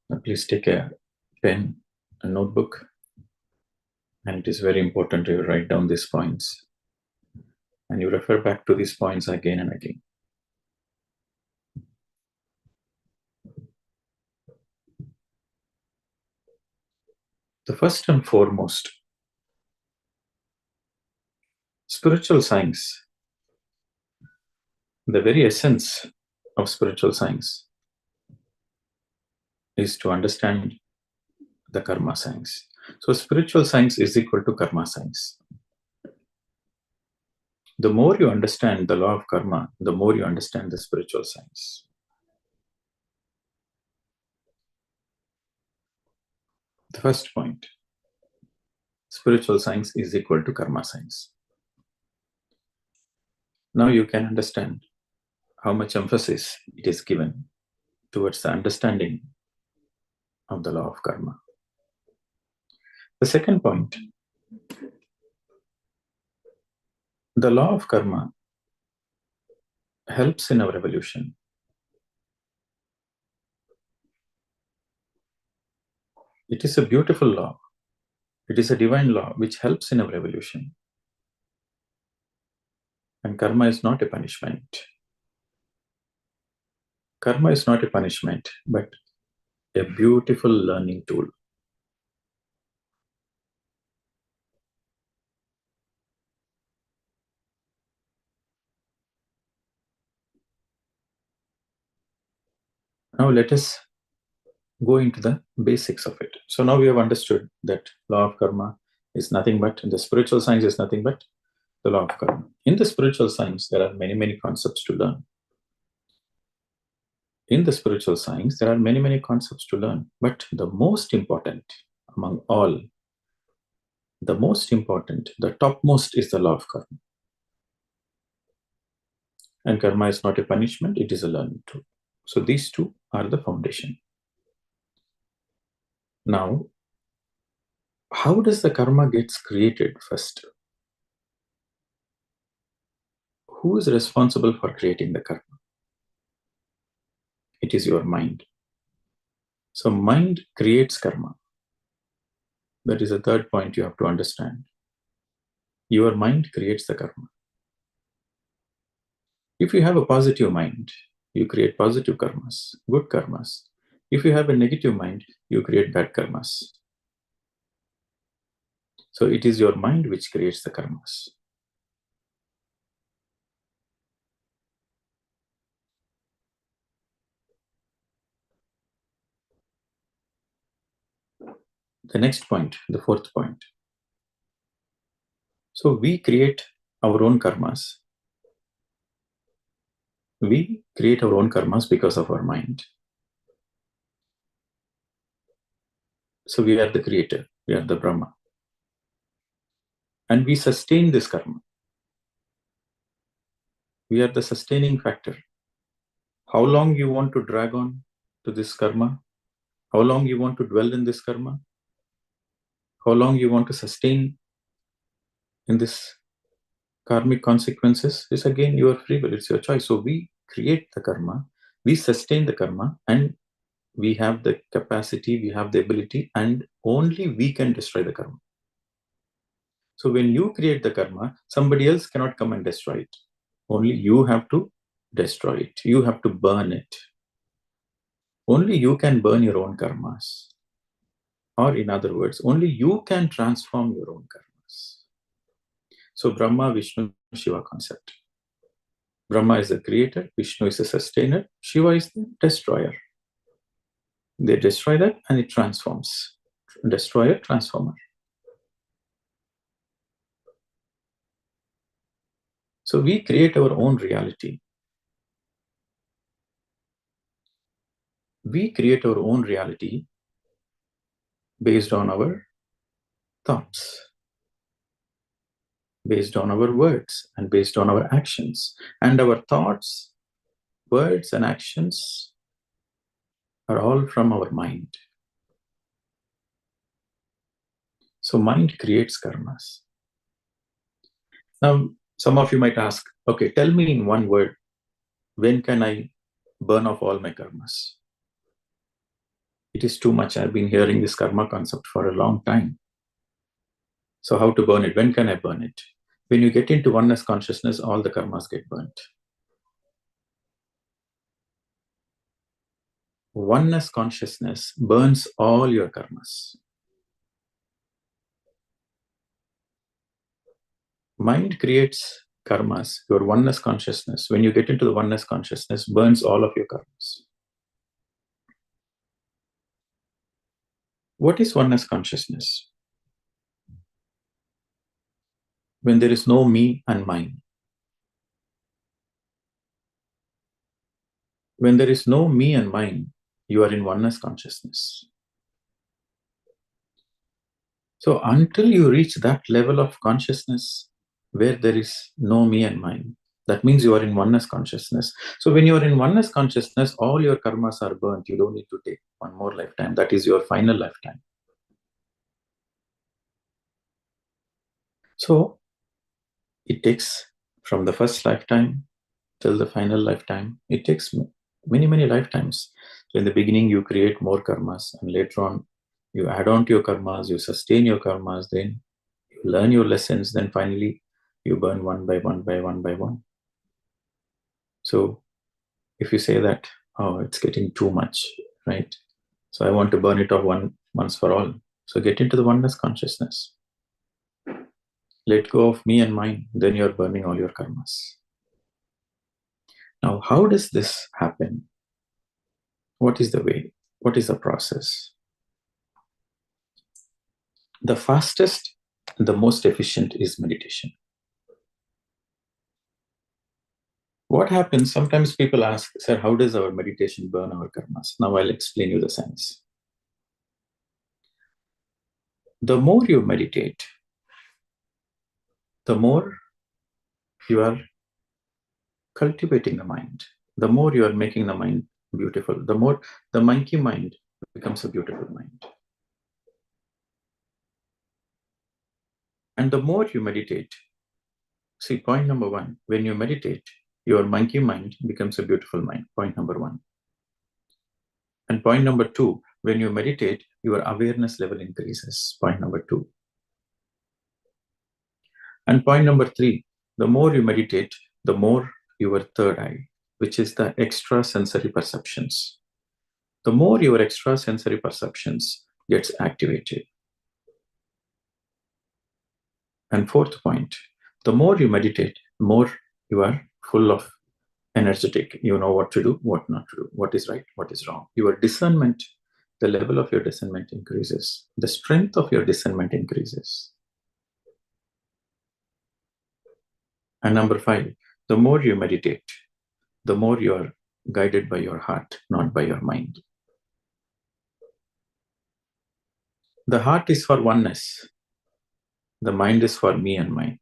Now please take a pen, a notebook, and it is very important to write down these points. And you refer back to these points again and again. The first and foremost, spiritual science, the very essence of spiritual science is to understand the karma science. So spiritual science is equal to karma science. The more you understand the law of karma, the more you understand the spiritual science. The first point, spiritual science is equal to karma science. Now you can understand how much emphasis it is given towards the understanding of the law of karma. The second point, the law of karma helps in our evolution. It is a beautiful law. It is a divine law which helps in our evolution. And karma is not a punishment. Karma is not a punishment, but a beautiful learning tool. Now let us go into the basics of it. So now we have understood that law of karma is nothing but, the spiritual science is nothing but the law of karma. In the spiritual science, there are many concepts to learn. In the spiritual science, there are many concepts to learn. But the most important among all, the most important, the topmost is the law of karma. And karma is not a punishment, it is a learning tool. So these two are the foundation. Now, how does the karma gets created first? Who is responsible for creating the karma? It is your mind. So mind creates karma. That is the third point you have to understand. Your mind creates the karma. If you have a positive mind, you create positive karmas, good karmas. If you have a negative mind, you create bad karmas. So it is your mind which creates the karmas. The next point, the fourth point. So we create our own karmas. We create our own karmas because of our mind. So we are the creator, we are the Brahma. And we sustain this karma. We are the sustaining factor. How long you want to drag on to this karma? How long you want to dwell in this karma? How long you want to sustain in this karmic consequences is again your free will, it's your choice. So we create the karma, we sustain the karma, and we have the capacity, we have the ability, and only we can destroy the karma. So when you create the karma, somebody else cannot come and destroy it. Only you have to destroy it. You have to burn it. Only you can burn your own karmas. Or in other words, only you can transform your own karmas. So Brahma, Vishnu, Shiva concept. Brahma is the creator, Vishnu is the sustainer, Shiva is the destroyer. They destroy that and it transforms. Destroyer, transformer. So we create our own reality. We create our own reality based on our thoughts, based on our words, and based on our actions. And our thoughts, words, and actions are all from our mind. So mind creates karmas. Now, some of you might ask, okay, tell me in one word, when can I burn off all my karmas? It is too much. I've been hearing this karma concept for a long time. So how to burn it? When can I burn it? When you get into oneness consciousness, all the karmas get burnt. Oneness consciousness burns all your karmas. Mind creates karmas. Your oneness consciousness, when you get into the oneness consciousness, burns all of your karmas. What is oneness consciousness? When there is no me and mine. When there is no me and mine, you are in oneness consciousness. So until you reach that level of consciousness where there is no me and mine, that means you are in oneness consciousness. So when you are in oneness consciousness, all your karmas are burnt. You don't need to take one more lifetime. That is your final lifetime. So it takes from the first lifetime till the final lifetime, it takes many, many lifetimes. So in the beginning, you create more karmas, and later on, you add on to your karmas, you sustain your karmas, then you learn your lessons, then finally, you burn one by one by one by one. So if you say that, oh, it's getting too much, right? So I want to burn it off once for all. So get into the oneness consciousness. Let go of me and mine, then you're burning all your karmas. Now, how does this happen? What is the way? What is the process? The fastest, the most efficient is meditation. What happens? Sometimes people ask, sir, how does our meditation burn our karmas? Now I'll explain you the science. The more you meditate, the more you are cultivating the mind, the more you are making the mind beautiful, the more the monkey mind becomes a beautiful mind. And the more you meditate, see, point number one, when you meditate, your monkey mind becomes a beautiful mind, point number one. And point number two, when you meditate, your awareness level increases, point number two. And point number three, the more you meditate, the more your third eye, which is the extrasensory perceptions, the more your extrasensory perceptions gets activated. And fourth point, the more you meditate, the more you are full of energetic. You know what to do, what not to do, what is right, what is wrong. Your discernment, the level of your discernment increases. The strength of your discernment increases. And number five, the more you meditate, the more you are guided by your heart, not by your mind. The heart is for oneness. The mind is for me and mine.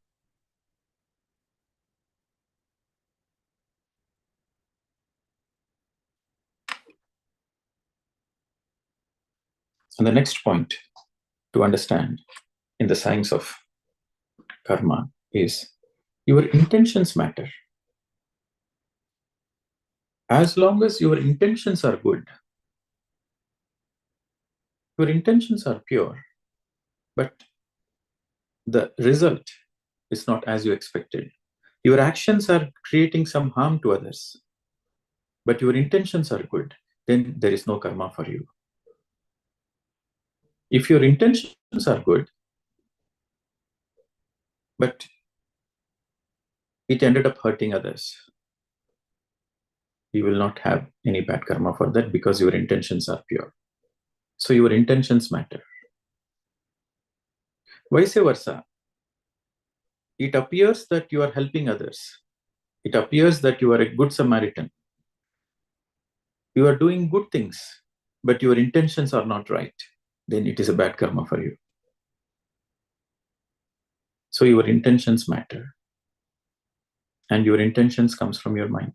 And the next point to understand in the science of karma is your intentions matter. As long as your intentions are good, your intentions are pure, but the result is not as you expected. Your actions are creating some harm to others, but your intentions are good, then there is no karma for you. If your intentions are good, but it ended up hurting others, you will not have any bad karma for that because your intentions are pure. So your intentions matter. Vice versa. It appears that you are helping others. It appears that you are a good Samaritan. You are doing good things, but your intentions are not right. Then it is a bad karma for you. So your intentions matter. And your intentions comes from your mind.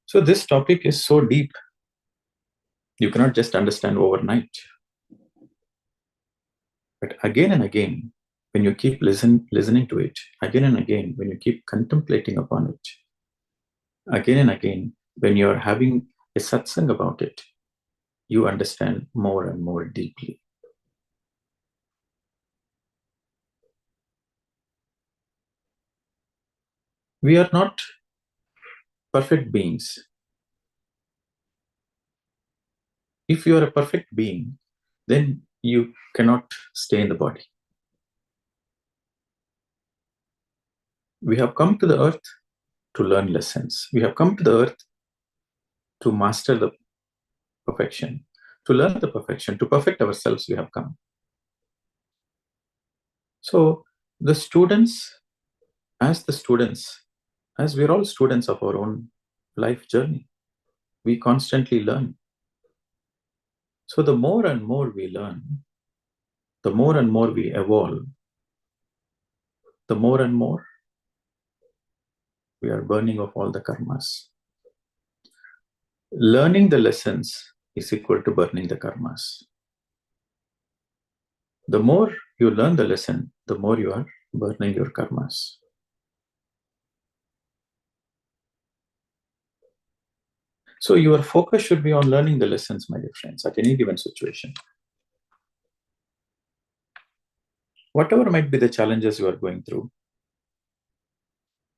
So this topic is so deep. You cannot just understand overnight. But again and again, when you keep listening to it again and again, when you keep contemplating upon it again and again, when you're having a satsang about it, you understand more and more deeply. We are not perfect beings. If you are a perfect being, then you cannot stay in the body. We have come to the earth to learn lessons. We have come to the earth to master the perfection, to learn the perfection, to perfect ourselves. We have come. So the students, as we're all students of our own life journey, we constantly learn. So the more and more we learn, the more and more we evolve, the more and more we are burning of all the karmas. Learning the lessons is equal to burning the karmas. The more you learn the lesson, the more you are burning your karmas. So your focus should be on learning the lessons, my dear friends, at any given situation. Whatever might be the challenges you are going through,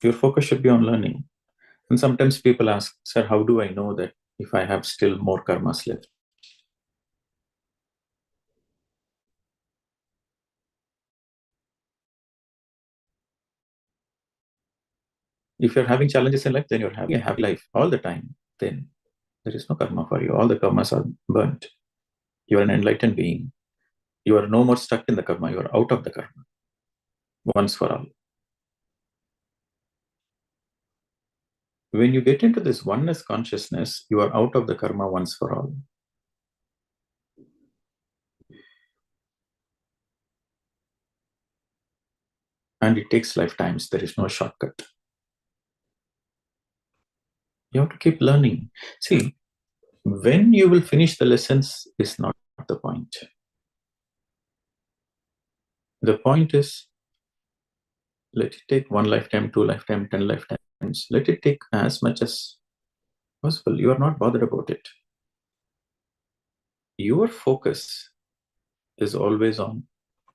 your focus should be on learning. And sometimes people ask, sir, how do I know that if I have still more karmas left? If you're having challenges in life, then you're having a happy life all the time. Then there is no karma for you. All the karmas are burnt. You are an enlightened being. You are no more stuck in the karma. You are out of the karma once for all. When you get into this oneness consciousness, you are out of the karma once for all. And it takes lifetimes. There is no shortcut. You have to keep learning. See, when you will finish the lessons is not the point. The point is, let it take 1 lifetime, 2 lifetime, 10 lifetimes. Let it take as much as possible. You are not bothered about it. Your focus is always on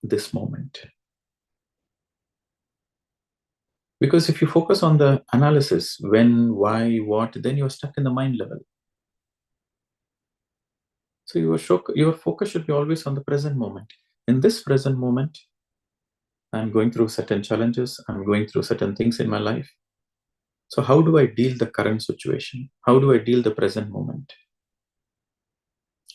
this moment. Because if you focus on the analysis, when, why, what, then you're stuck in the mind level. So your focus should be always on the present moment. In this present moment, I'm going through certain challenges. I'm going through certain things in my life. So how do I deal the current situation? How do I deal the present moment?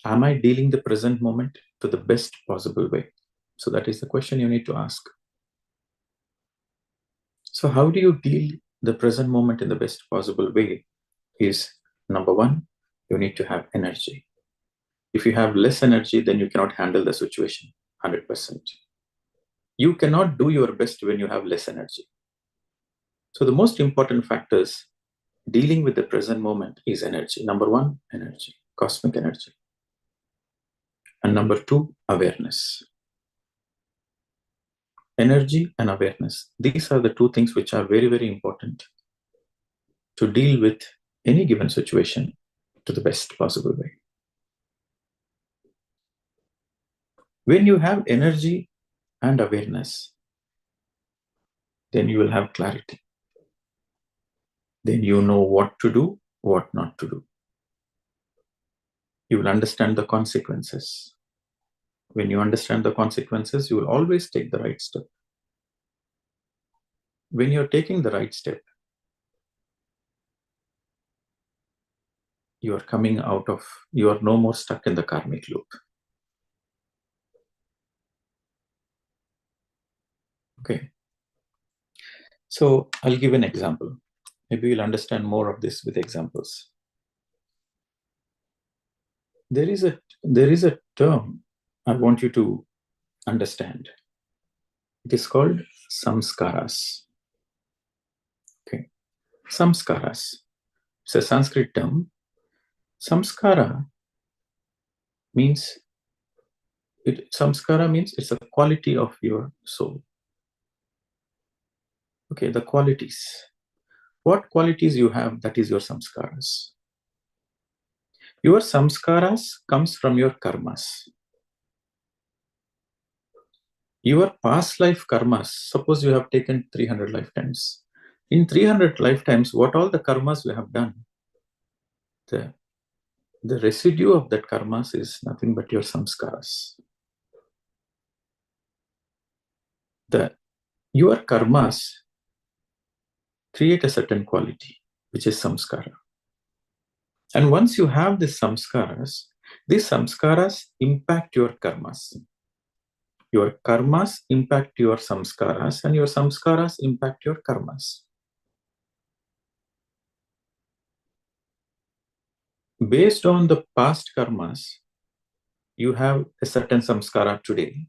Am I dealing the present moment to the best possible way? So that is the question you need to ask. So how do you deal the present moment in the best possible way is, number one, you need to have energy. If you have less energy, then you cannot handle the situation 100%. You cannot do your best when you have less energy. So the most important factors dealing with the present moment is energy. Number one, energy, cosmic energy. And number two, awareness. Energy and awareness. These are the two things which are very, very important to deal with any given situation to the best possible way. When you have energy and awareness, then you will have clarity. Then you know what to do, what not to do. You will understand the consequences. When you understand the consequences, you will always take the right step. When you're taking the right step, you are no more stuck in the karmic loop. Okay. So I'll give an example. Maybe you'll understand more of this with examples. There is a term I want you to understand. It is called samskaras. Okay. Samskaras. It's a Sanskrit term. Samskara means it's a quality of your soul. Okay, the qualities. What qualities you have, that is your samskaras. Your samskaras comes from your karmas. Your past life karmas, suppose you have taken 300 lifetimes. In 300 lifetimes, what all the karmas you have done, the residue of that karmas is nothing but your samskaras. Your karmas create a certain quality, which is samskara. And once you have these samskaras impact your karmas. Your karmas impact your samskaras, and your samskaras impact your karmas. Based on the past karmas, you have a certain samskara today.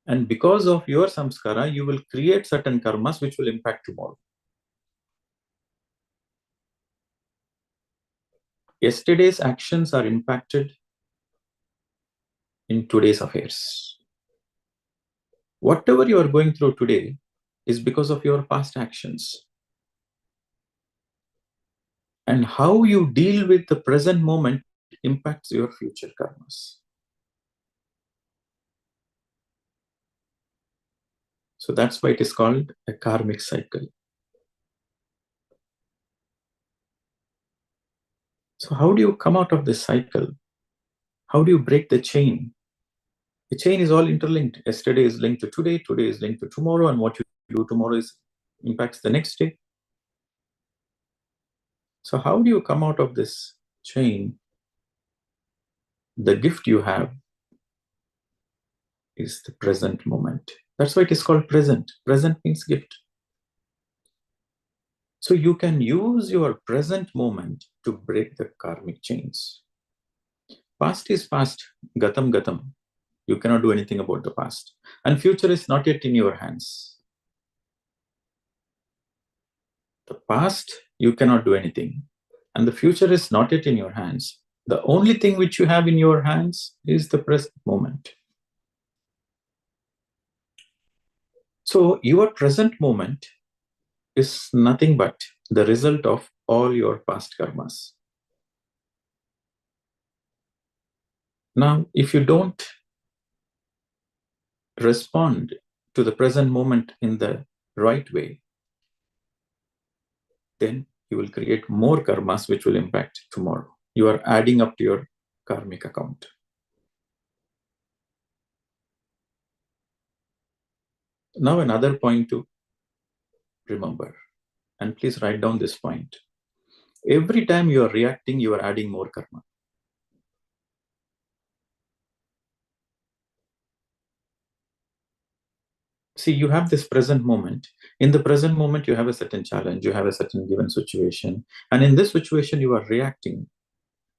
And because of your samskara, you will create certain karmas which will impact tomorrow. Yesterday's actions are impacted in today's affairs. Whatever you are going through today is because of your past actions. And how you deal with the present moment impacts your future karmas. So that's why it is called a karmic cycle. So how do you come out of this cycle? How do you break the chain? The chain is all interlinked. Yesterday is linked to today is linked to tomorrow, and what you do tomorrow impacts the next day. So how do you come out of this chain? The gift you have is the present moment. That's why it is called present. Present means gift. So you can use your present moment to break the karmic chains. Past is past, gatam gatam. You cannot do anything about the past. And future is not yet in your hands. The past, you cannot do anything. And the future is not yet in your hands. The only thing which you have in your hands is the present moment. So your present moment is nothing but the result of all your past karmas. Now, if you don't respond to the present moment in the right way, then you will create more karmas which will impact tomorrow. You are adding up to your karmic account. Now, another point to remember, and please write down this point. Every time you are reacting, you are adding more karma. See, you have this present moment. In the present moment, you have a certain challenge, you have a certain given situation. And in this situation, you are reacting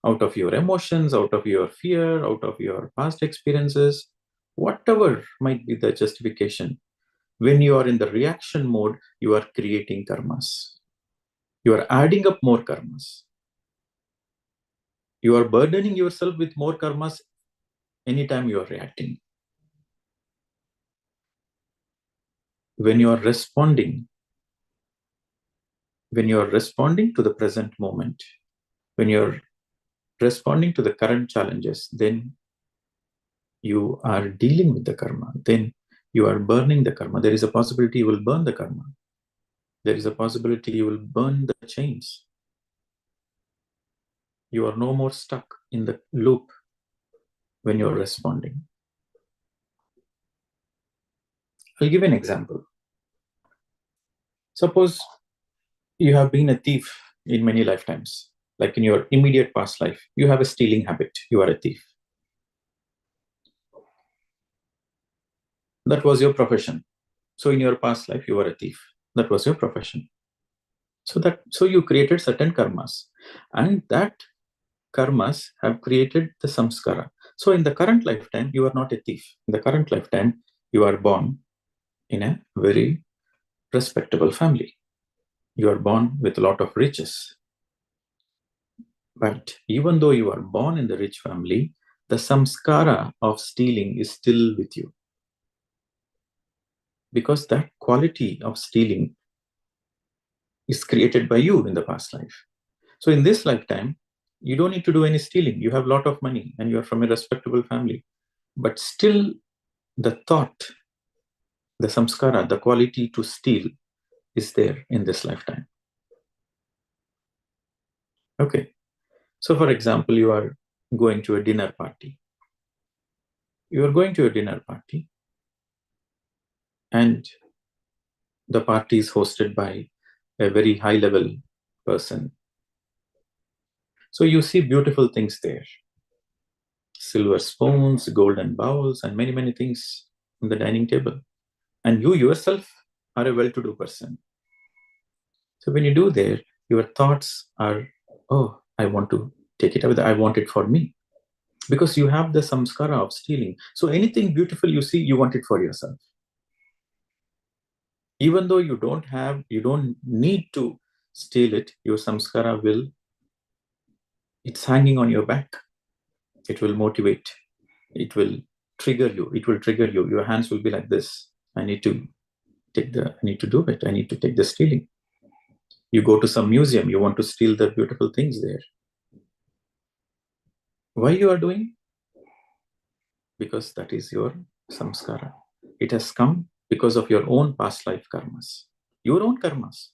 out of your emotions, out of your fear, out of your past experiences, whatever might be the justification. When you are in the reaction mode, you are creating karmas. You are adding up more karmas. You are burdening yourself with more karmas anytime you are reacting. When you are responding to the present moment, when you're responding to the current challenges, then you are dealing with the karma. Then you are burning the karma. There is a possibility you will burn the karma. There is a possibility you will burn the chains. You are no more stuck in the loop when you're responding. I'll give an example. Suppose you have been a thief in many lifetimes. Like in your immediate past life, you have a stealing habit. You are a thief. That was your profession. So in your past life, you were a thief. That was your profession. So you created certain karmas. And that karmas have created the samskara. So in the current lifetime, you are not a thief. In the current lifetime, you are born in a very respectable family. You are born with a lot of riches. But even though you are born in the rich family, the samskara of stealing is still with you. because that quality of stealing is created by you in the past life. So in this lifetime, you don't need to do any stealing. You have a lot of money and you're from a respectable family. But still, the thought, the samskara, the quality to steal is there in this lifetime. Okay. So for example, you are going to a dinner party. You are going to a dinner party and the party is hosted by a very high level person. So you see beautiful things there. Silver spoons, golden bowls, and many, many things on the dining table. And you yourself are a well-to-do person. So when you do there, your thoughts are, oh, I want to take it away. I want it for me. Because you have the samskara of stealing. So anything beautiful you see, you want it for yourself. Even though you don't need to steal it, your samskara will, it's hanging on your back. It will motivate. It will trigger you. It will trigger you. Your hands will be like this. I need to do it. I need to take the stealing. You go to some museum, you want to steal the beautiful things there. Why you are doing? Because that is your samskara. It has come because of your own past life karmas. Your own karmas.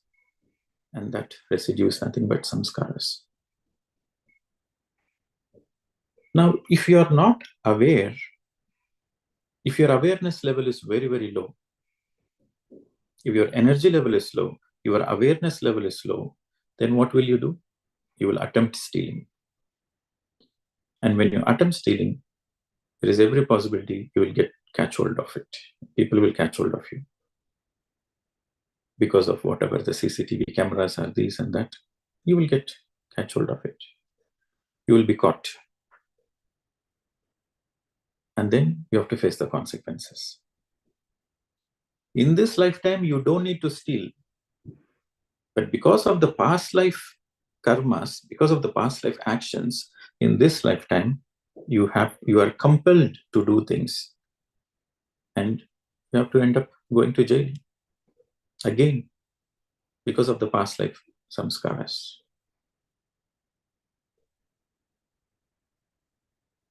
And that residue is nothing but samskaras. Now, if you are not aware, if your awareness level is very, very low, if your energy level is low, your awareness level is low, then what will you do? You will attempt stealing. And when you attempt stealing, there is every possibility you will catch hold of it. People will catch hold of you. Because of whatever the CCTV cameras are, these and that, you will catch hold of it. You will be caught. And then you have to face the consequences. In this lifetime, you don't need to steal. But because of the past life karmas, because of the past life actions, in this lifetime, you are compelled to do things. And you have to end up going to jail again because of the past life samskaras.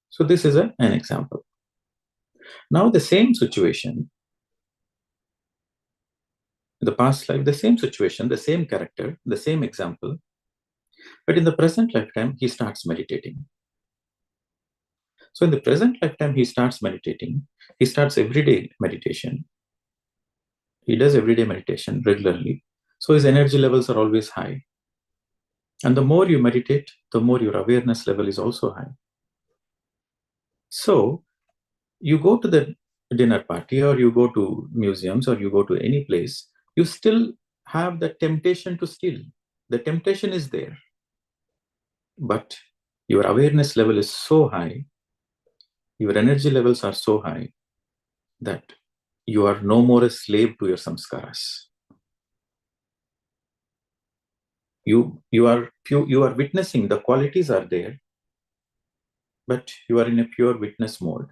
So this is an example. Now the same situation, the past life, the same situation, the same character, the same example, but in the present lifetime, he starts meditating. So in the present lifetime, he starts meditating. He starts everyday meditation. He does everyday meditation regularly. So his energy levels are always high. And the more you meditate, the more your awareness level is also high. So you go to the dinner party, or you go to museums, or you go to any place, you still have the temptation to steal. The temptation is there. But your awareness level is so high, your energy levels are so high, that you are no more a slave to your samskaras. You are witnessing, the qualities are there, but you are in a pure witness mode.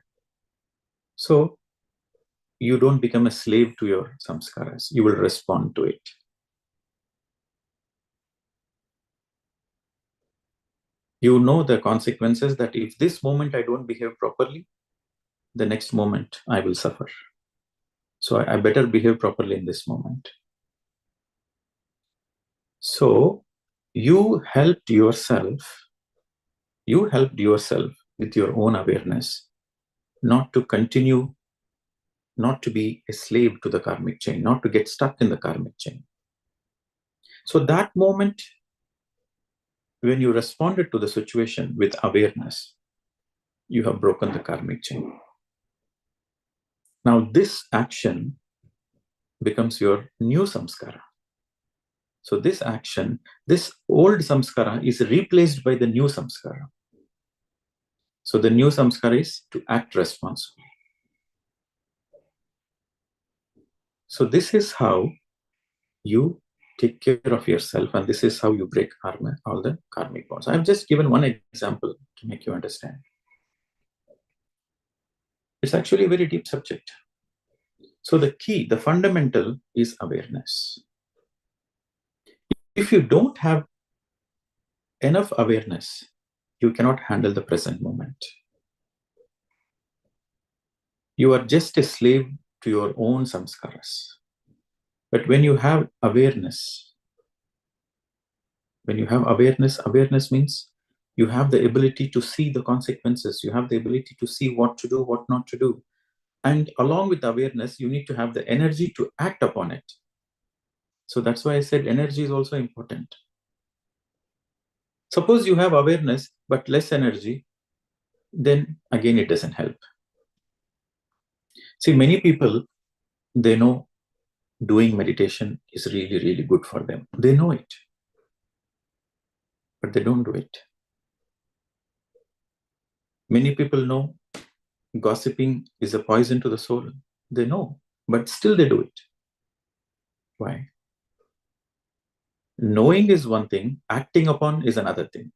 So you don't become a slave to your samskaras. You will respond to it. You know the consequences, that if this moment I don't behave properly, the next moment I will suffer. So I better behave properly in this moment. So you helped yourself with your own awareness, not to continue, not to be a slave to the karmic chain, not to get stuck in the karmic chain. So that moment, when you responded to the situation with awareness, you have broken the karmic chain. Now this action becomes your new samskara. So this action, this old samskara is replaced by the new samskara. So the new samskara is to act responsibly. So this is how you take care of yourself, and this is how you break all the karmic bonds. I've just given one example to make you understand. It's actually a very deep subject. So the key, the fundamental is awareness. If you don't have enough awareness, you cannot handle the present moment. You are just a slave to your own samskaras. But when you have awareness, awareness means you have the ability to see the consequences. You have the ability to see what to do, what not to do. And along with awareness, you need to have the energy to act upon it. So that's why I said energy is also important. Suppose you have awareness, but less energy, then again, it doesn't help. See, many people, they know doing meditation is really, really good for them. They know it, but they don't do it. Many people know gossiping is a poison to the soul. They know, but still they do it. Why? Knowing is one thing, acting upon is another thing.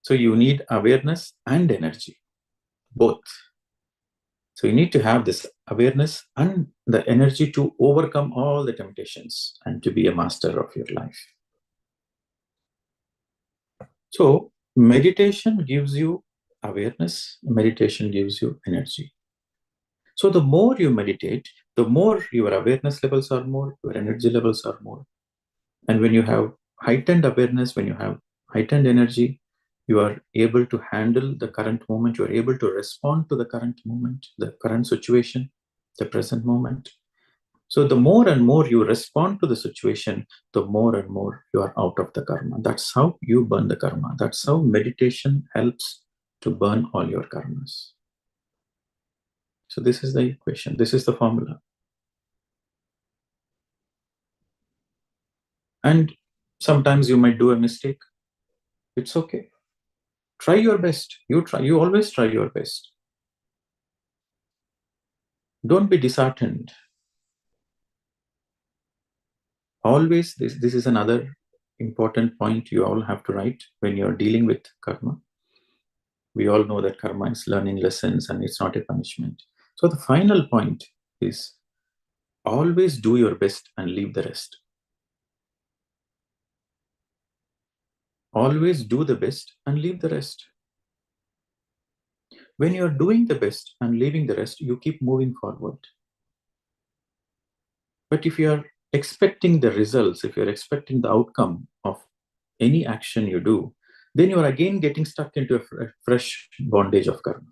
So you need awareness and energy, both. So you need to have this awareness and the energy to overcome all the temptations and to be a master of your life. So meditation gives you awareness, meditation gives you energy. So the more you meditate, the more your awareness levels are more, your energy levels are more. And when you have heightened awareness, when you have heightened energy, you are able to handle the current moment, you are able to respond to the current moment, the current situation, the present moment. So the more and more you respond to the situation, the more and more you are out of the karma. That's how you burn the karma. That's how meditation helps to burn all your karmas. So this is the equation. This is the formula. And sometimes you might do a mistake. It's okay. Try your best. You always try your best. Don't be disheartened. Always, this is another important point you all have to write when you're dealing with karma. We all know that karma is learning lessons and it's not a punishment. So the final point is always do your best and leave the rest. Always do the best and leave the rest. When you're doing the best and leaving the rest, you keep moving forward. But if you're expecting the results, if you're expecting the outcome of any action you do, then you're again getting stuck into a fresh bondage of karma.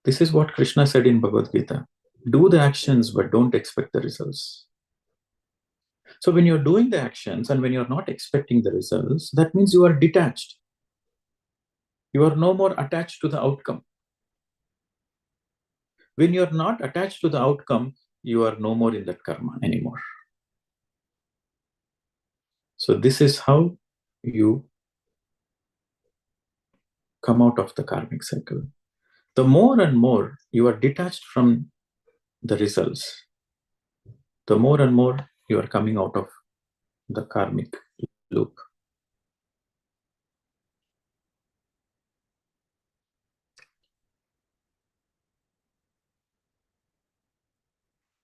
This is what Krishna said in Bhagavad Gita. Do the actions, but don't expect the results. So when you're doing the actions and when you're not expecting the results, that means you are detached. You are no more attached to the outcome. When you're not attached to the outcome, you are no more in that karma anymore. So this is how you come out of the karmic cycle. The more and more you are detached from the results, the more and more you are coming out of the karmic loop.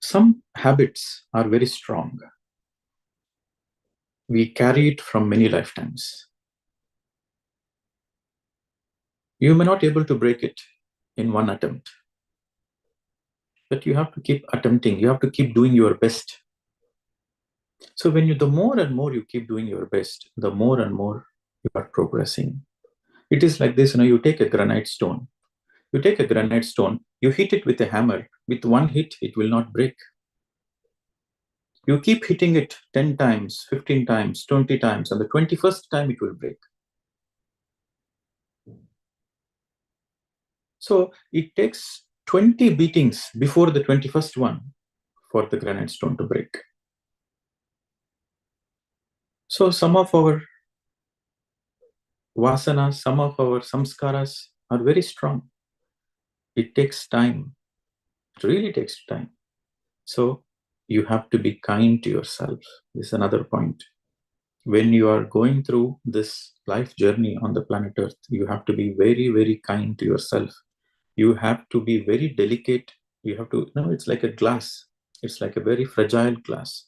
Some habits are very strong. We carry it from many lifetimes. You may not be able to break it in one attempt, but you have to keep attempting. You have to keep doing your best. So when the more and more you keep doing your best, the more and more you are progressing. It is like this, you take a granite stone. You take a granite stone, you hit it with a hammer. With one hit, it will not break. You keep hitting it 10 times, 15 times, 20 times, and the 21st time it will break. So it takes 20 beatings before the 21st one for the granite stone to break. So some of our vasanas, some of our samskaras are very strong. It takes time. It really takes time. So you have to be kind to yourself. This is another point. When you are going through this life journey on the planet Earth, you have to be very, very kind to yourself. You have to be very delicate. You have to, it's like a glass. It's like a very fragile glass.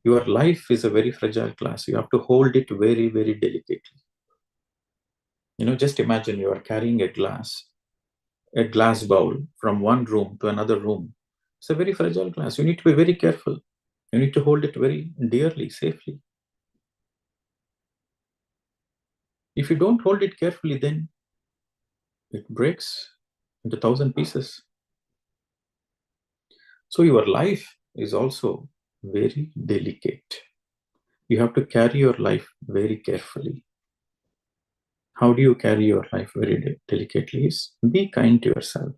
Your life is a very fragile glass. You have to hold it very, very delicately. Just imagine you are carrying a glass bowl from one room to another room. It's a very fragile glass. You need to be very careful. You need to hold it very dearly, safely. If you don't hold it carefully, then it breaks into 1,000 pieces. So your life is also very delicate. You have to carry your life very carefully. How do you carry your life very delicately? Is be kind to yourself.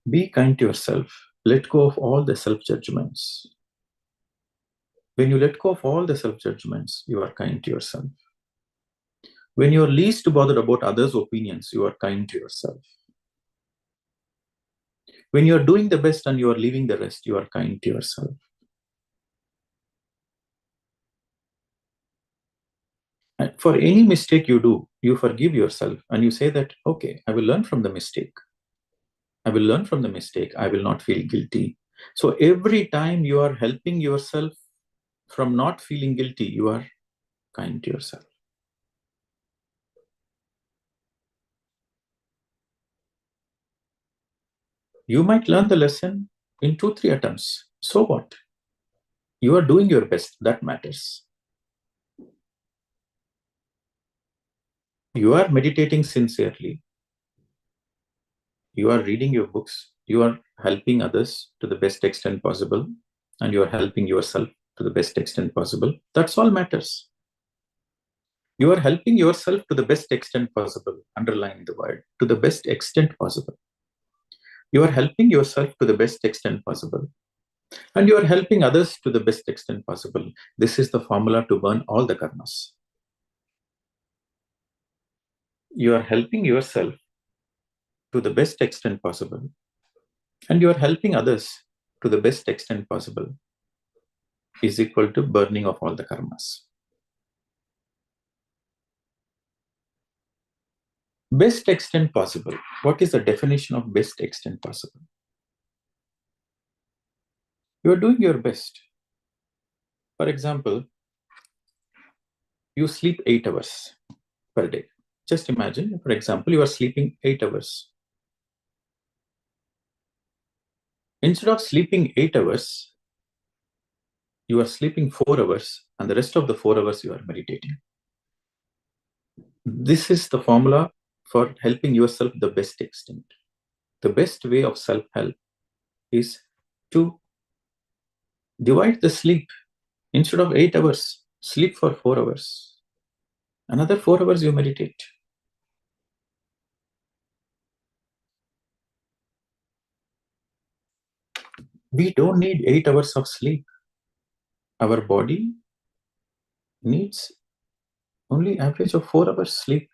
Be kind to yourself. Let go of all the self-judgments. When you let go of all the self-judgments, you are kind to yourself. When you are least bothered about others' opinions, you are kind to yourself. When you are doing the best and you are leaving the rest, you are kind to yourself. And for any mistake you do, you forgive yourself and you say that, okay, I will learn from the mistake. I will learn from the mistake. I will not feel guilty. So every time you are helping yourself from not feeling guilty, you are kind to yourself. You might learn the lesson in 2-3 attempts. So what? You are doing your best. That matters. You are meditating sincerely. You are reading your books. You are helping others to the best extent possible. And you are helping yourself to the best extent possible. That's all matters. You are helping yourself to the best extent possible. Underline the word, to the best extent possible. You are helping yourself to the best extent possible. And you are helping others to the best extent possible. This is the formula to burn all the karmas. You are helping yourself to the best extent possible. And you are helping others to the best extent possible is equal to burning of all the karmas. Best extent possible. What is the definition of best extent possible? You are doing your best. For example, you sleep 8 hours per day. Just imagine, for example, you are sleeping 8 hours. Instead of sleeping 8 hours, you are sleeping 4 hours, and the rest of the 4 hours you are meditating. This is the formula for helping yourself the best extent. The best way of self-help is to divide the sleep. Instead of 8 hours, sleep for 4 hours. Another 4 hours you meditate. We don't need 8 hours of sleep. Our body needs only average of 4 hours sleep.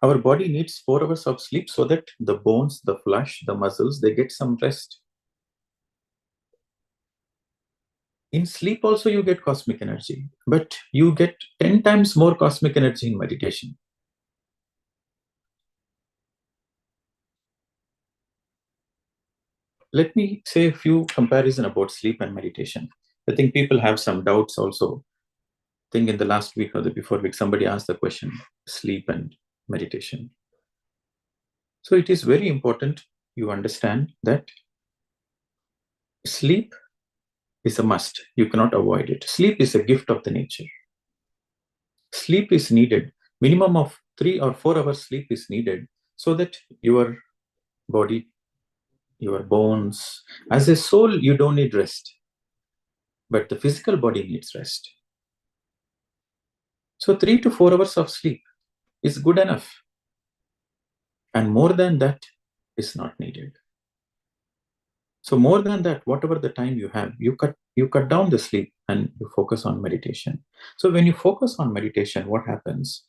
Our body needs 4 hours of sleep so that the bones, the flesh, the muscles, they get some rest. In sleep also you get cosmic energy, but you get 10 times more cosmic energy in meditation. Let me say a few comparison about sleep and meditation. I think people have some doubts also. I think in the last week or the before week, somebody asked the question, sleep and meditation. So it is very important you understand that sleep is a must. You cannot avoid it. Sleep is a gift of the nature. Sleep is needed. Minimum of 3 or 4 hours sleep is needed so that your body, your bones, as a soul, you don't need rest. But the physical body needs rest. So 3 to 4 hours of sleep is good enough. And more than that is not needed. So more than that, whatever the time you have, you cut down the sleep and you focus on meditation. So when you focus on meditation, what happens?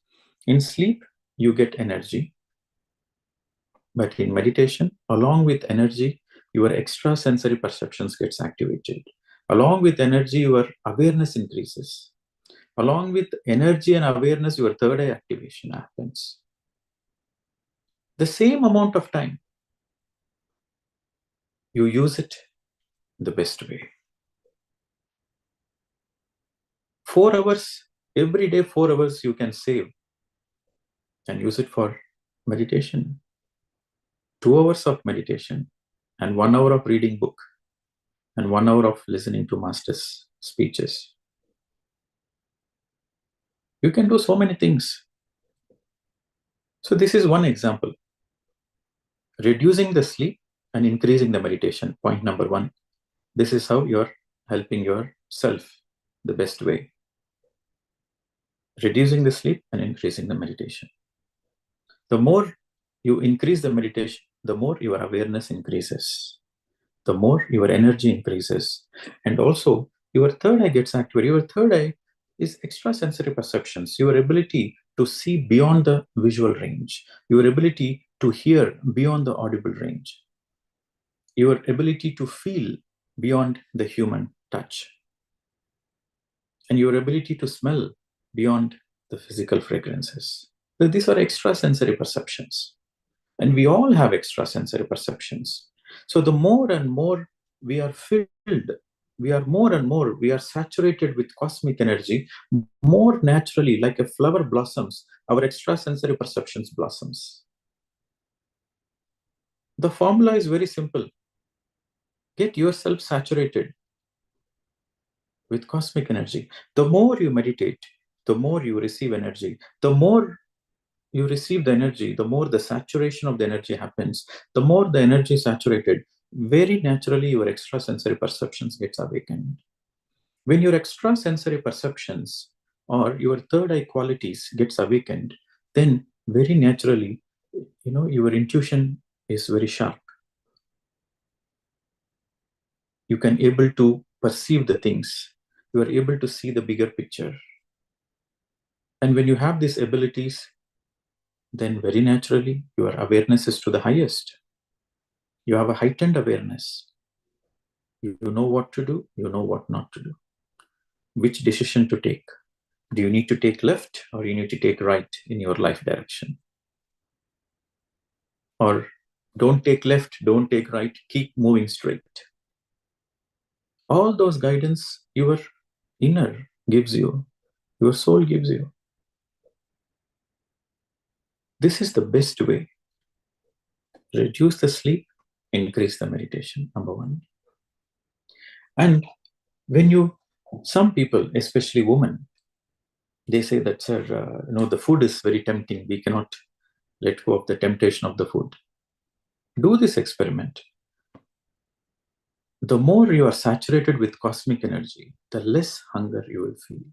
In sleep, you get energy. But in meditation, along with energy, your extrasensory perceptions gets activated. Along with energy, your awareness increases. Along with energy and awareness, your third eye activation happens. The same amount of time, you use it the best way. 4 hours, every day 4 hours you can save and use it for meditation. 2 hours of meditation and 1 hour of reading book and 1 hour of listening to masters' speeches. You can do so many things. So this is one example. Reducing the sleep and increasing the meditation. Point number 1. This is how you're helping yourself the best way. Reducing the sleep and increasing the meditation. The more you increase the meditation, the more your awareness increases. The more your energy increases. And also, your third eye gets activated. Your third eye is extrasensory perceptions, your ability to see beyond the visual range, your ability to hear beyond the audible range, your ability to feel beyond the human touch, and your ability to smell beyond the physical fragrances. So these are extrasensory perceptions. And we all have extrasensory perceptions. So the more and more we are filled, we are saturated with cosmic energy, more naturally, like a flower blossoms, our extrasensory perceptions blossoms. The formula is very simple. Get yourself saturated with cosmic energy. The more you meditate, the more you receive energy. The more you receive the energy, the more the saturation of the energy happens. The more the energy is saturated, very naturally your extrasensory perceptions gets awakened. When your extrasensory perceptions or your third eye qualities gets awakened, then very naturally, your intuition is very sharp. You can able to perceive the things. You are able to see the bigger picture. And when you have these abilities, then very naturally your awareness is to the highest. You have a heightened awareness. You know what to do, you know what not to do. Which decision to take. Do you need to take left or you need to take right in your life direction? Or don't take left, don't take right, keep moving straight. All those guidance your inner gives you, your soul gives you. This is the best way. Reduce the sleep, increase the meditation, number 1. And when some people, especially women, they say that, sir, the food is very tempting. We cannot let go of the temptation of the food. Do this experiment. The more you are saturated with cosmic energy, the less hunger you will feel.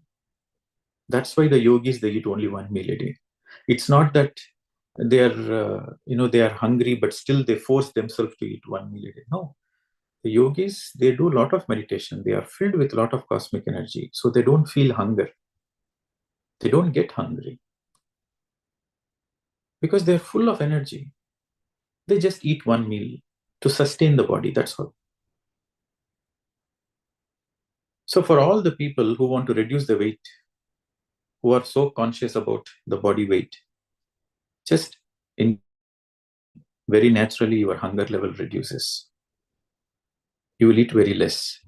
That's why the yogis, they eat only 1 meal a day. It's not that they are hungry, but still they force themselves to eat 1 meal a day. No. The yogis, they do a lot of meditation. They are filled with a lot of cosmic energy. So they don't feel hunger. They don't get hungry. Because they're full of energy. They just eat 1 meal to sustain the body. That's all. So for all the people who want to reduce the weight, who are so conscious about the body weight, just very naturally your hunger level reduces. You will eat very less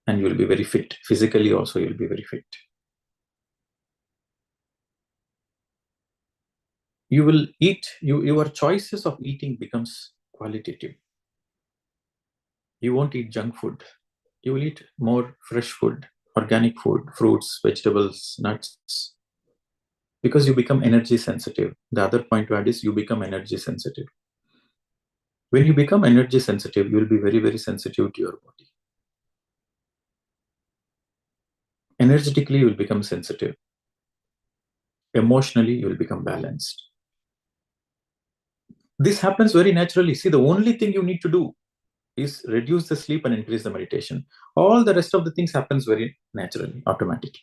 and you will be very fit. Physically also you will be very fit. You will eat, your choices of eating becomes qualitative. You won't eat junk food. You will eat more fresh food, organic food, fruits, vegetables, nuts, because you become energy sensitive. The other point to add is you become energy sensitive. When you become energy sensitive, you will be very, very sensitive to your body. Energetically, you will become sensitive. Emotionally, you will become balanced. This happens very naturally. See, the only thing you need to do is reduce the sleep and increase the meditation. All the rest of the things happens very naturally, automatically.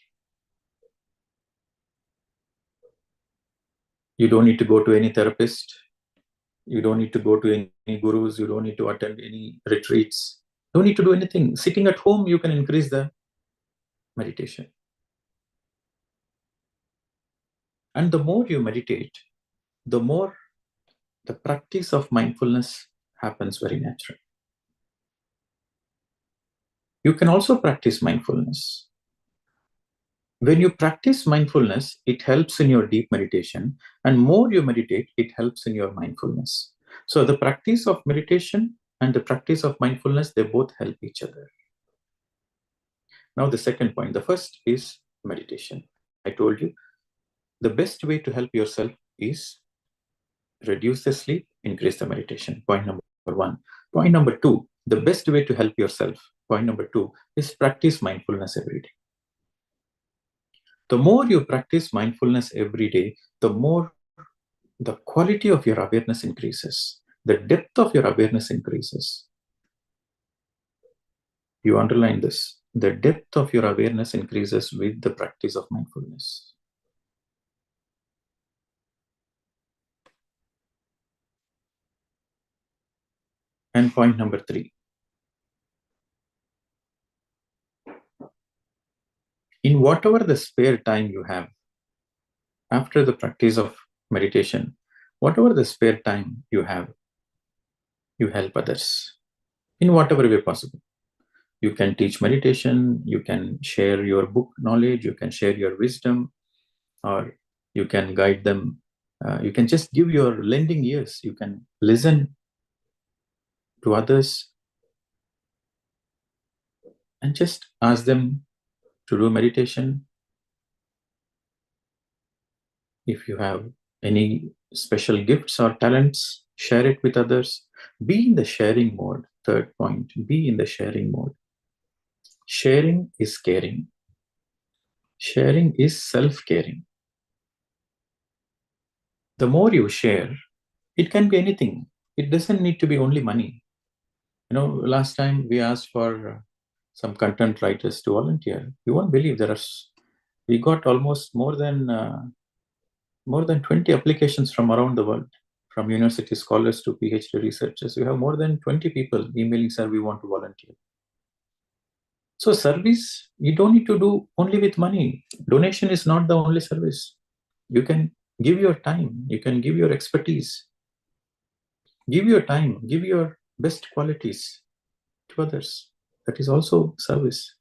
You don't need to go to any therapist. You don't need to go to any gurus. You don't need to attend any retreats. Don't need to do anything. Sitting at home, you can increase the meditation. And the more you meditate, the more the practice of mindfulness happens very naturally. You can also practice mindfulness. When you practice mindfulness, it helps in your deep meditation, and more you meditate, it helps in your mindfulness. So the practice of meditation and the practice of mindfulness, they both help each other. Now the second point, the first is meditation. I told you the best way to help yourself is reduce the sleep, increase the meditation. Point number one. Point number two, the best way to help yourself, point number two, is practice mindfulness every day. The more you practice mindfulness every day, the more the quality of your awareness increases, the depth of your awareness increases. You underline this. The depth of your awareness increases with the practice of mindfulness. And point number three. In whatever the spare time you have after the practice of meditation, whatever the spare time you have, you help others in whatever way possible. You can teach meditation, you can share your book knowledge, you can share your wisdom, or you can guide them. You can just give your lending ears. You can listen to others and just ask them to do meditation. If you have any special gifts or talents, share it with others. Be in the sharing mode. Third point, be in the sharing mode. Sharing is caring. Sharing is self-caring. The more you share, it can be anything. It doesn't need to be only money. Last time we asked for some content writers to volunteer. You won't believe we got almost more than 20 applications from around the world, from university scholars to PhD researchers. We have more than 20 people emailing, sir, we want to volunteer. So service, you don't need to do only with money. Donation is not the only service. You can give your time. You can give your expertise. Give your time. Give your best qualities to others. That is also service.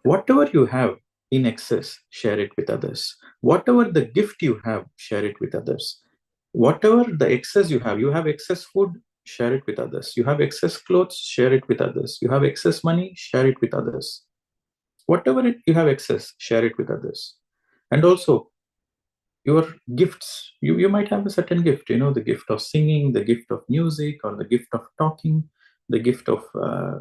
Whatever you have in excess, share it with others. Whatever the gift you have, share it with others. Whatever the excess you have excess food, share it with others. You have excess clothes, share it with others. You have excess money, share it with others. Whatever you have excess, share it with others. And also, your gifts. You might have a certain gift, the gift of singing, the gift of music, or the gift of talking, the gift of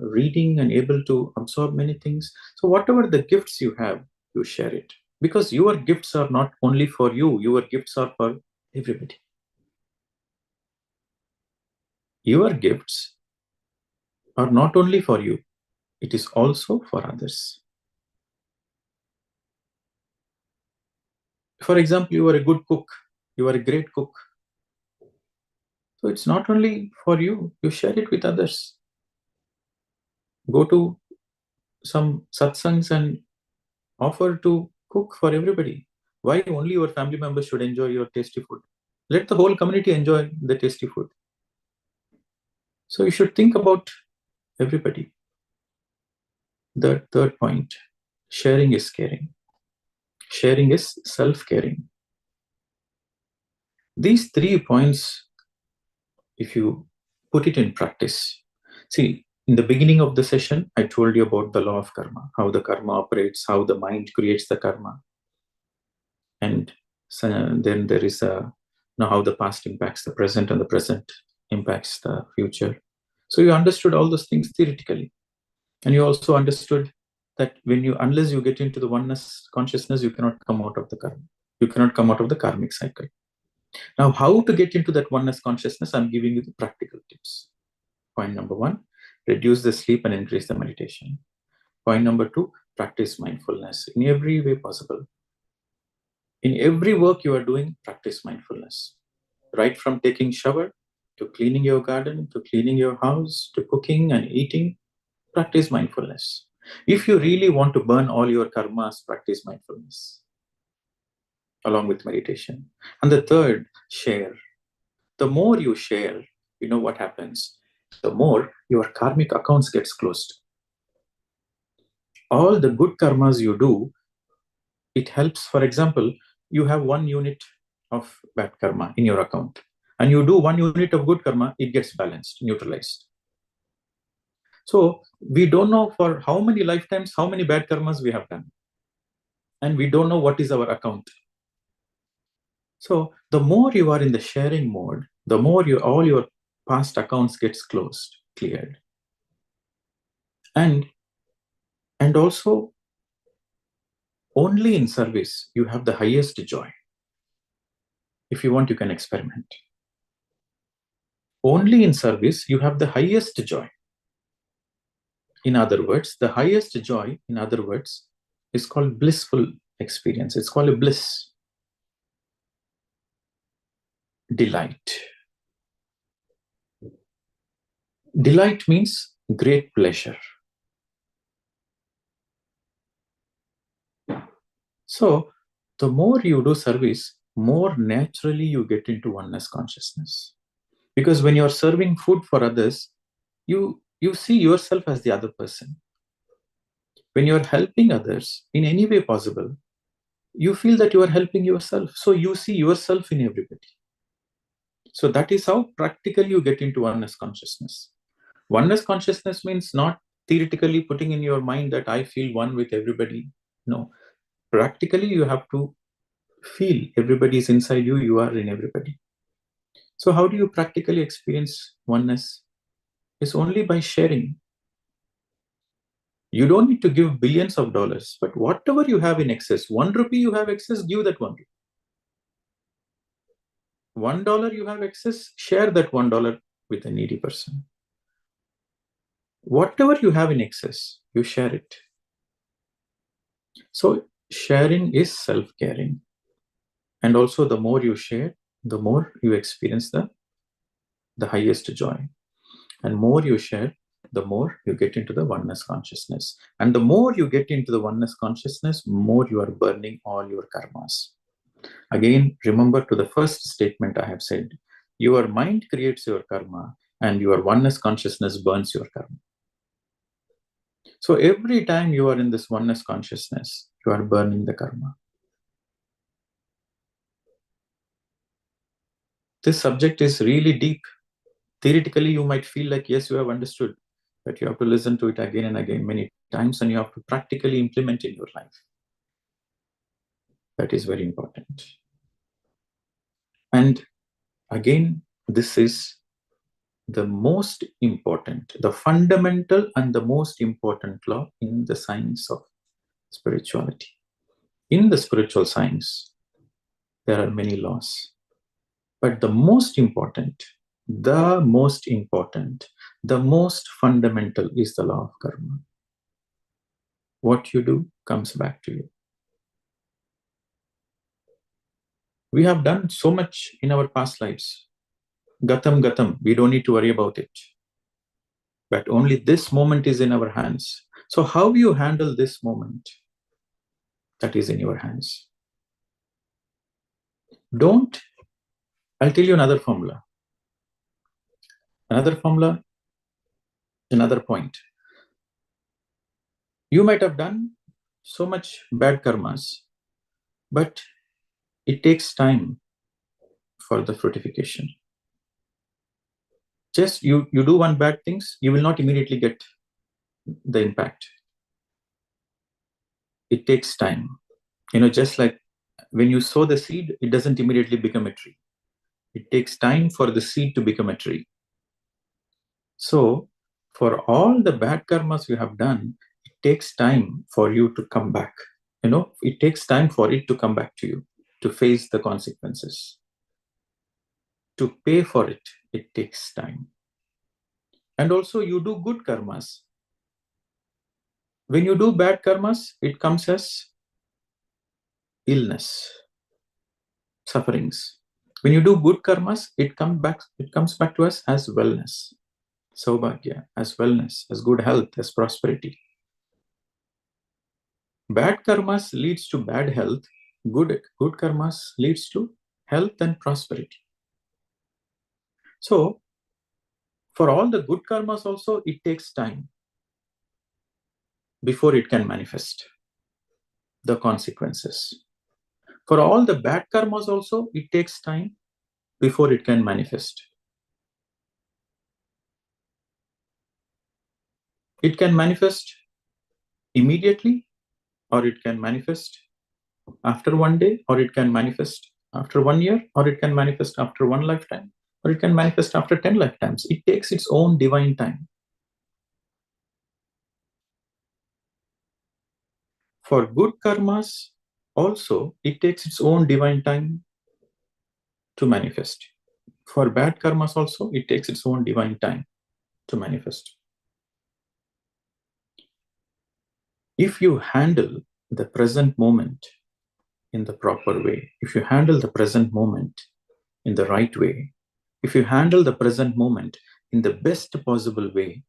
reading and able to absorb many things. So whatever the gifts you have, you share it. Because your gifts are not only for you, your gifts are for everybody. Your gifts are not only for you, it is also for others. For example, you are a good cook, you are a great cook. So it's not only for you, you share it with others. Go to some satsangs and offer to cook for everybody. Why only your family members should enjoy your tasty food? Let the whole community enjoy the tasty food. So you should think about everybody. The third point, sharing is caring. Sharing is self-caring. These 3 points, if you put it in practice, see, in the beginning of the session, I told you about the law of karma, how the karma operates, how the mind creates the karma. And so then there is how the past impacts the present and the present impacts the future. So you understood all those things theoretically. And you also understood that unless you get into the oneness consciousness, you cannot come out of the karma. You cannot come out of the karmic cycle. Now, how to get into that oneness consciousness? I'm giving you the practical tips. Point number one, reduce the sleep and increase the meditation. Point number two, practice mindfulness in every way possible. In every work you are doing, practice mindfulness. Right from taking shower, to cleaning your garden, to cleaning your house, to cooking and eating, practice mindfulness. If you really want to burn all your karmas, practice mindfulness. along with meditation. And the third, share. The more you share, you know what happens? The more your karmic accounts gets closed. All the good karmas you do, it helps. For example, you have 1 unit of bad karma in your account, and you do 1 unit of good karma, it gets balanced, neutralized. So we don't know for how many lifetimes, how many bad karmas we have done. And we don't know what is our account. So the more you are in the sharing mode, the more all your past accounts gets closed, cleared. And also, only in service you have the highest joy. If you want, you can experiment. Only in service you have the highest joy. In other words, the highest joy, in other words, is called blissful experience. It's called a bliss. Delight. Delight means great pleasure. So the more you do service, more naturally you get into oneness consciousness. Because when you're serving food for others, you see yourself as the other person. When you're helping others in any way possible, you feel that you are helping yourself. So you see yourself in everybody. So that is how practically you get into oneness consciousness. Oneness consciousness means not theoretically putting in your mind that I feel one with everybody. No. Practically, you have to feel everybody is inside you, you are in everybody. So how do you practically experience oneness? It's only by sharing. You don't need to give billions of dollars, but whatever you have in excess, 1 rupee you have excess, give that 1 rupee. $1 you have excess, share that $1 with a needy person. Whatever you have in excess, you share it. So sharing is self-caring. And also the more you share, the more you experience the highest joy. And more you share, the more you get into the oneness consciousness. And the more you get into the oneness consciousness, more you are burning all your karmas. Again, remember to the first statement I have said, your mind creates your karma and your oneness consciousness burns your karma. So every time you are in this oneness consciousness, you are burning the karma. This subject is really deep. Theoretically, you might feel like, yes, you have understood, but you have to listen to it again and again many times, and you have to practically implement in your life. That is very important. And again, this is the most important, the fundamental and the most important law in the science of spirituality. In the spiritual science, there are many laws. But the most important, the most fundamental is the law of karma. What you do comes back to you. We have done so much in our past lives. Gatam, we don't need to worry about it. But only this moment is in our hands. So how you handle this moment, that is in your hands. I'll tell you another formula. Another point. You might have done so much bad karmas, but it takes time for the fructification. Just you do one bad things, you will not immediately get the impact. It takes time. Just like when you sow the seed, it doesn't immediately become a tree. It takes time for the seed to become a tree. So for all the bad karmas you have done, it takes time for you to come back. It takes time for it to come back to you, to face the consequences. To pay for it, it takes time. And also you do good karmas. When you do bad karmas, it comes as illness, sufferings. When you do good karmas, it comes back to us as wellness, saubhagya, as wellness, as good health, as prosperity. Bad karmas leads to bad health, Good karmas leads to health and prosperity. So for all the good karmas also, it takes time before it can manifest the consequences. For all the bad karmas also, it takes time before it can manifest. It can manifest immediately, or it can manifest after one day, or it can manifest after 1 year, or it can manifest after one lifetime, or it can manifest after 10 lifetimes. It takes its own divine time. For good karmas, also, it takes its own divine time to manifest. For bad karmas, also, it takes its own divine time to manifest. If you handle the present moment in the proper way, if you handle the present moment in the right way, if you handle the present moment in the best possible way,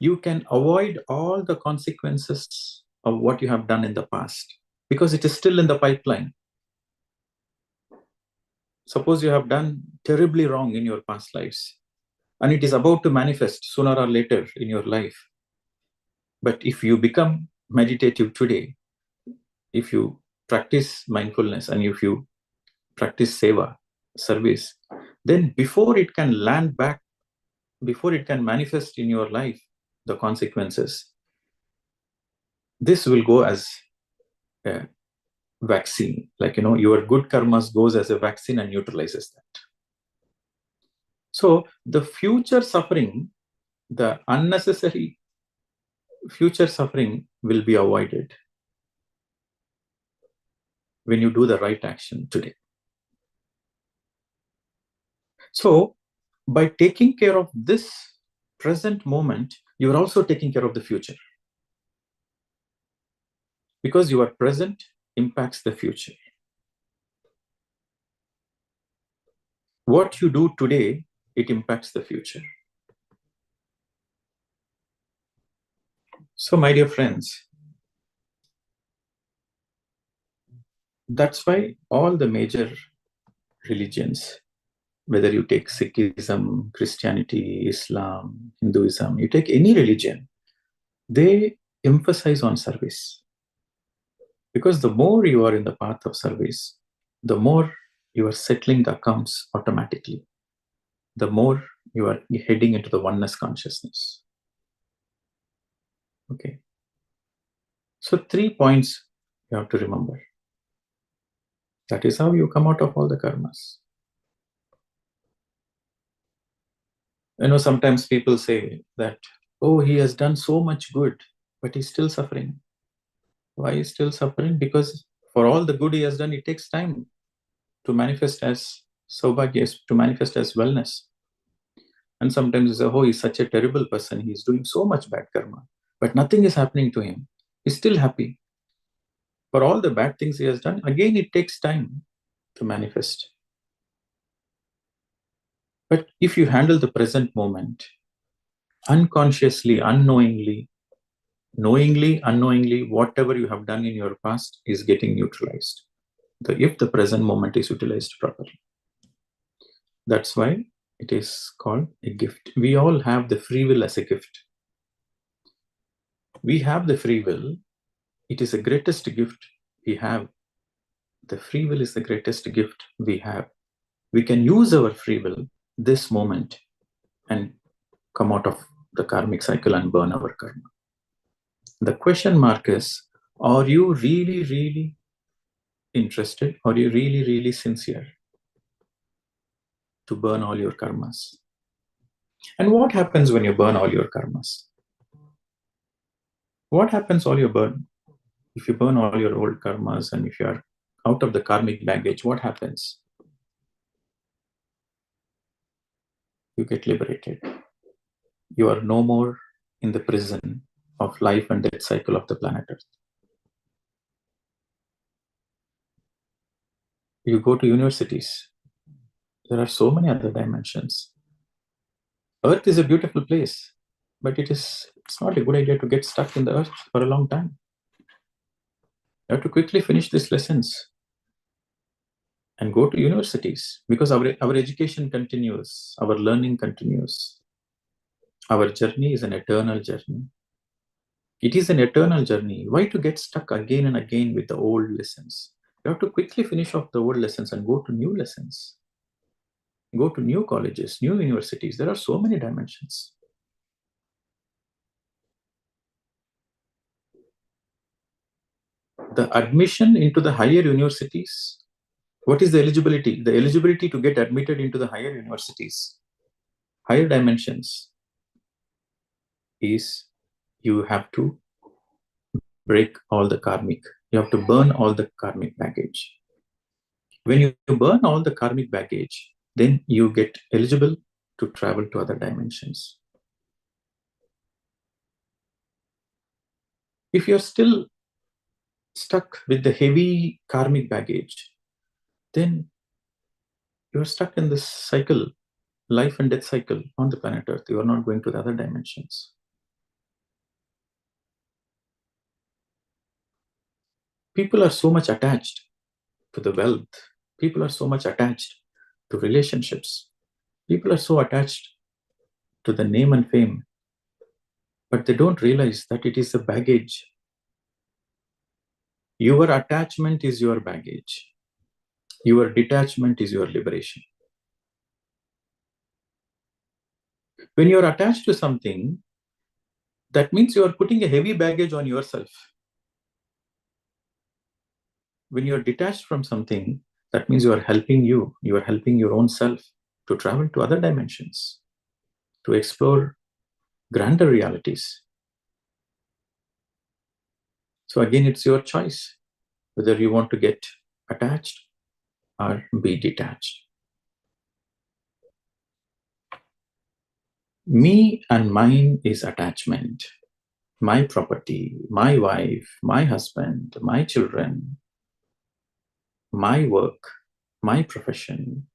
you can avoid all the consequences of what you have done in the past, because it is still in the pipeline. Suppose you have done terribly wrong in your past lives, and it is about to manifest sooner or later in your life. But if you become meditative today, if you practice mindfulness, and if you practice seva, service, then before it can land back, before it can manifest in your life, the consequences, this will go as a vaccine. Like, your good karmas goes as a vaccine and neutralizes that. So the future suffering, the unnecessary future suffering will be avoided when you do the right action today. So by taking care of this present moment, you are also taking care of the future, because your present impacts the future. What you do today, it impacts the future. So, my dear friends, that's why all the major religions, whether you take Sikhism, Christianity, Islam, Hinduism, you take any religion, they emphasize on service. Because the more you are in the path of service, the more you are settling the accounts automatically, the more you are heading into the oneness consciousness. Okay. So 3 points you have to remember. That is how you come out of all the karmas. Sometimes people say that, oh, he has done so much good, but he's still suffering. Why is still suffering? Because for all the good he has done, it takes time to manifest as saubhagya, to manifest as wellness. And sometimes you say, oh, he's such a terrible person. He's doing so much bad karma, but nothing is happening to him. He's still happy. For all the bad things he has done, again, it takes time to manifest. But if you handle the present moment, unconsciously, unknowingly, knowingly, unknowingly, whatever you have done in your past is getting neutralized. If the present moment is utilized properly. That's why it is called a gift. We all have the free will as a gift. We have the free will. It is the greatest gift we have. The free will is the greatest gift we have. We can use our free will this moment and come out of the karmic cycle and burn our karma. The question mark is, are you really, really interested? Are you really, really sincere to burn all your karmas? And what happens when you burn all your karmas? What happens all your burn? If you burn all your old karmas and if you are out of the karmic baggage, what happens? You get liberated. You are no more in the prison of life and death cycle of the planet Earth. You go to universities. There are so many other dimensions. Earth is a beautiful place, but it's not a good idea to get stuck in the earth for a long time. You have to quickly finish these lessons and go to universities, because our education continues, our learning continues. Our journey is an eternal journey. It is an eternal journey. Why to get stuck again and again with the old lessons? You have to quickly finish off the old lessons and go to new lessons. Go to new colleges, new universities. There are so many dimensions. The admission into the higher universities, what is the eligibility? The eligibility to get admitted into the higher universities, higher dimensions, is you have to break all the karmic. You have to burn all the karmic baggage. When you burn all the karmic baggage, then you get eligible to travel to other dimensions. If you're still stuck with the heavy karmic baggage, then you're stuck in this cycle, life and death cycle on the planet Earth. You are not going to the other dimensions. People are so much attached to the wealth. People are so much attached to relationships. People are so attached to the name and fame, but they don't realize that it is the baggage. Your attachment is your baggage. Your detachment is your liberation. When you're attached to something, that means you are putting a heavy baggage on yourself. When you're detached from something, that means you are helping your own self to travel to other dimensions, to explore grander realities. So again, it's your choice whether you want to get attached or be detached. Me and mine is attachment. My property, my wife, my husband, my children, my work, my profession,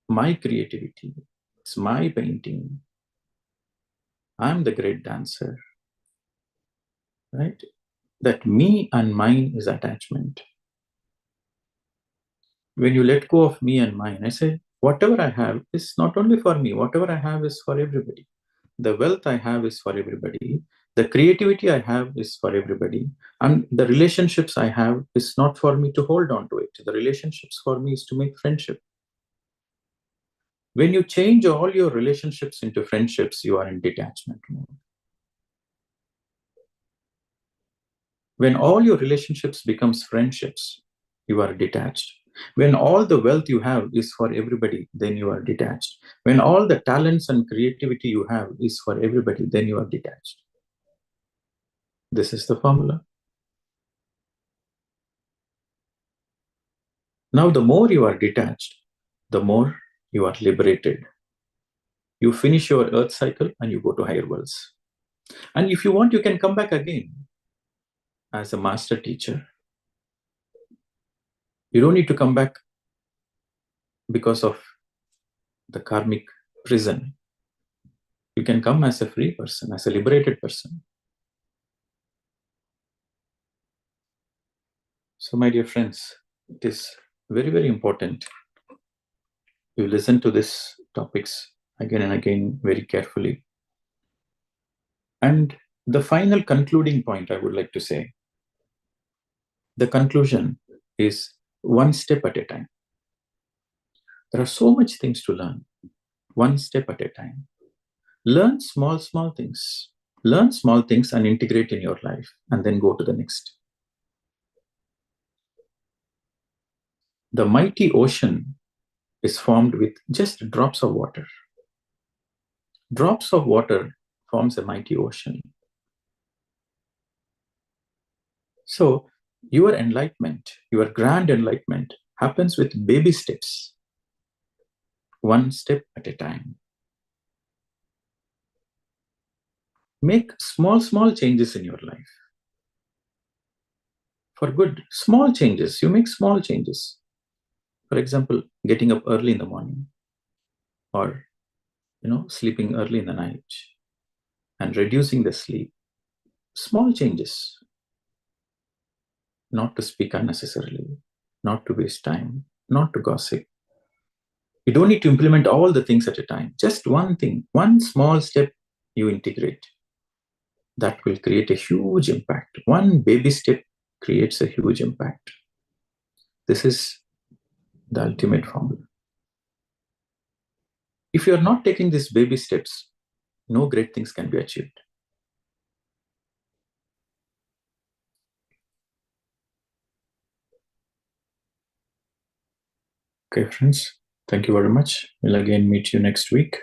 my creativity, it's my painting. I'm the great dancer, right? That me and mine is attachment. When you let go of me and mine, I say, whatever I have is not only for me, whatever I have is for everybody. The wealth I have is for everybody. The creativity I have is for everybody. And the relationships I have is not for me to hold on to it. The relationships for me is to make friendship. When you change all your relationships into friendships, you are in detachment mode. When all your relationships becomes friendships, you are detached. When all the wealth you have is for everybody, then you are detached. When all the talents and creativity you have is for everybody, then you are detached. This is the formula. Now, the more you are detached, the more you are liberated. You finish your earth cycle and you go to higher worlds. And if you want, you can come back again as a master teacher. You don't need to come back because of the karmic prison. You can come as a free person, as a liberated person. So, my dear friends, it is very, very important you listen to these topics again and again very carefully. And the final concluding point I would like to say, the conclusion is one step at a time. There are so much things to learn, one step at a time. Learn small, small things. Learn small things and integrate in your life, and then go to the next. The mighty ocean is formed with just drops of water. Drops of water forms a mighty ocean. So your enlightenment, your grand enlightenment, happens with baby steps, one step at a time. Make small, small changes in your life. For good, small changes. You make small changes. For example, getting up early in the morning, or sleeping early in the night, and reducing the sleep. Small changes. Not to speak unnecessarily, not to waste time, not to gossip. You don't need to implement all the things at a time. Just one thing, one small step you integrate. That will create a huge impact. One baby step creates a huge impact. This is the ultimate formula. If you are not taking these baby steps, no great things can be achieved. Okay, friends, thank you very much. We'll again meet you next week.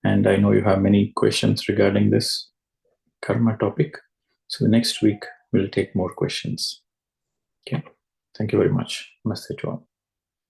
And I know you have many questions regarding this karma topic. So next week, we'll take more questions. Okay, thank you very much. Namaste to all.